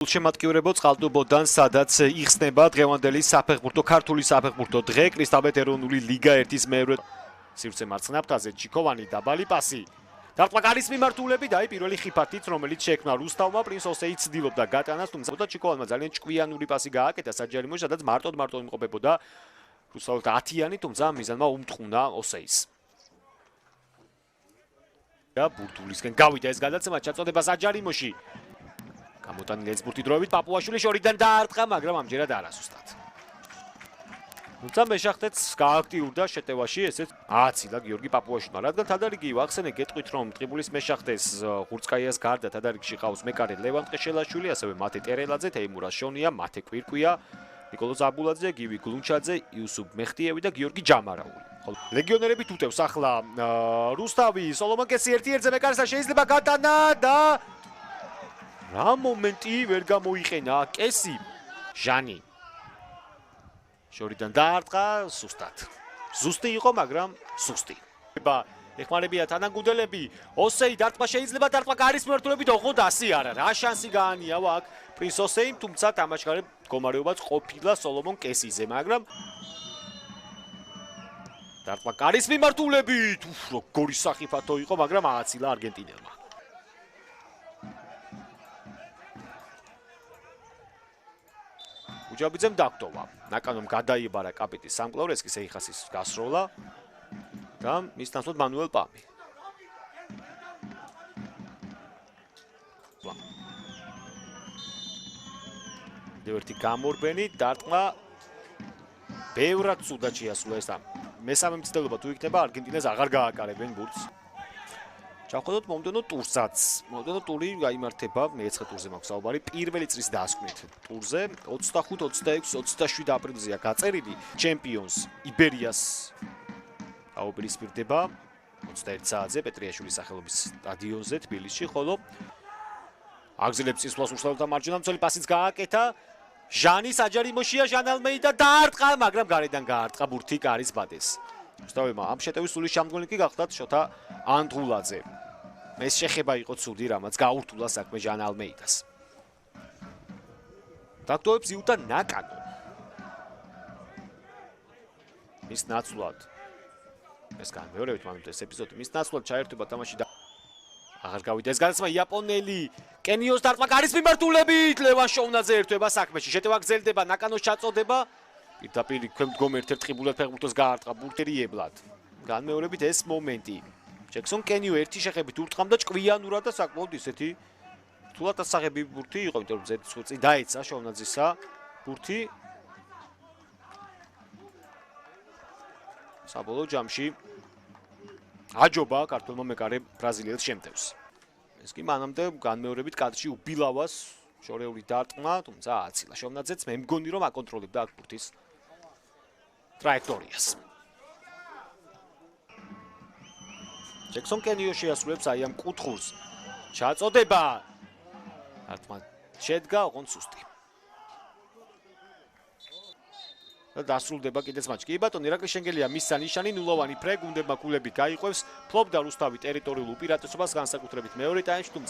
შემატკივრებო წყალტუბოდან სადაც იხსნება დღევანდელი საფეხბურთო ქართული საფეხბურთო დღე კრისტალბეთ ეროვნული ლიგა 1-ის მეორე სივრცე მარცხენა ფრთაზე ჩიქოვანი დაბალი პასი დარტყმაკარის მიმართულებით აი პირველი ხიფათით რომელიც შექმნა რუსთავმა პრინც ოსეი ცდილობდა გატანას თუმცა ჩიქოვანმა ძალიან ჭკვიანური პასი გააკეთა საჯარიმოში სადაც მარტოდ იმყოფებოდა რუსთავის 10-იანი თუმცა მიზანმა უმტყუნა ოსეის და ბურთულისკენ გავიდა ეს გადაცემა ჩაწოდება საჯარიმოში გამოტანილი ეცბურთი დროებით პაპუაშვილი შორიდან დაარტყა, მაგრამ ამჯერად არასუსტად. თუმცა მეშახტეც გააქტიურდა შეტევაში, ესეც აცილა გიორგი პაპუაშვილმა, რადგან თადარიგი ვახსენე გეტყვით, რომ ტრიბულის მეშახტეს ხურცკაიას გარდა თადარიგში ყავს მეკარე ლევან ყეშელაშვილი, ასევე მათე ტერელაძე, თეიმურ აშონია, მათე კვირკვია, ნიკოლოზ აბულაძე, გივი გლუნჩაძე, იუსუფ მეხტიევი და გიორგი ჯამარაული. ლეგიონერები თუთევს ახლა რუსთავი, სოლომონ კესი 1-1-ზე მეკარესთან შეიძლება გატანა და რა მომენტი ვერ გამოიყენა კესი ჟანი შორიდან დაარტყა სუსტად ზუსტი იყო მაგრამ სუსტი ეხმარებია თანაგუნდელები ოსეი დარტყმა შეიძლება დარტყმა გარის მიმართულებით ოღონდ 100 არა რა შანსი გაანიავა აქ პრინც ოსეიმ თუმცა თამაშგარე მდგომარეობაც ყოფილა სოლომონ კესიზე მაგრამ დარტყმა გარის მიმართულებით როგორი სახიფათო იყო მაგრამ ააცილა არგენტინელმა უჯაბიძემ დაგტოვა. ნაკანომ გადაიბარა კაპიტის სამკლავრესკის ეიხასის გასროლა და მის თანხმად მანუელ პამი. დევერთი გამორბენი დარტყმა ბევრად ცუდად შეასრულა ეს ამ. მესამე მცდელობა თუ იქნება არგენტინას აღარ გააკარებენ ბურთს. ჩავხედოთ მომდენო ტურსაც. მომდენო ტური გაიმართება მე-9 ტურზე მაქვს საუბარი. პირველი წრის დასკვნით ტურზე 25, 26, 27 აპრილზეა გაწერილი ჩემპიონს იბერიას აუპირისპირდება 21 საათზე პეტრიაშვილის სახელობის სტადიონზე თბილისში, ხოლო აგზელებს წინსვლას უშუალოდ მარჯვენა მცველი პასიც გააკეთა. ჟანი საჯარიმოშია ჟან ალმეიდა დაარტყა, მაგრამ გარედან გაარტყა ბურთი კარის ბადეს. რუსთავებმა ამ შეტევის სულის შემდგომი კი გახდათ შოთა ანდღულაძე. ეს შეხება იყო ცუდი, რამაც გაურთულა საქმე ჟან ალმეიდას. დაგტოვებს იუტა ნაკანო. მის ნაცვლად ეს განმეორებით მანამდე ეს ეპიზოდი მის ნაცვლად ჩაერთვება თამაში და აღარ გავიდა ეს გადაცემა იაპონელი კენიოს დარტყმა გარის მიმართულებით ლევან შოვნაძე ერთვება საქმეში შეტევა გრძელდება ნაკანოს ჩაწოდება პირდაპირ ქვემდგომ ერთ-ერთ ყიბულად ფეხბურთოს გაარტყა ბურთერიებლად განმეორებით ეს მომენტი ჯექსონ კენიო ერთი შეხებით ურტყამდა ჭკვიანურად და საკმაოდ ისეთი რთულად ასაღები ბურთი იყო იმიტომ რომ ზედწუწი დაეცა შოვნაძისა ბურთი საბოლოო ჯამში აჯობა ქართველმა მეკარე ბრაზილიელს შემტევს ეს კი მანამდე განმეორებით კადრში უბილავას შორეული დარტყმა თუმცა აცილა შოვნაძეც მე მგონი რომ აკონტროლებდა აქ ბურთის ტრაექტორიას ჯექსონ კენიო შეასრულებს აი ამ კუთხურს ჩაწოდება დარტყმა შედგა ოღონდ სუსტი და დასრულდება კიდეც მატჩი კი ბატონო ირაკლი შენგელია მისცა ნიშანი ნულოვანი ფრე გუნდებმა ქულები გაიყვევს ფლობდა რუსთავი ტერიტორიულ უპირატესობას განსაკუთრებით მეორე ტაიმში თუმცა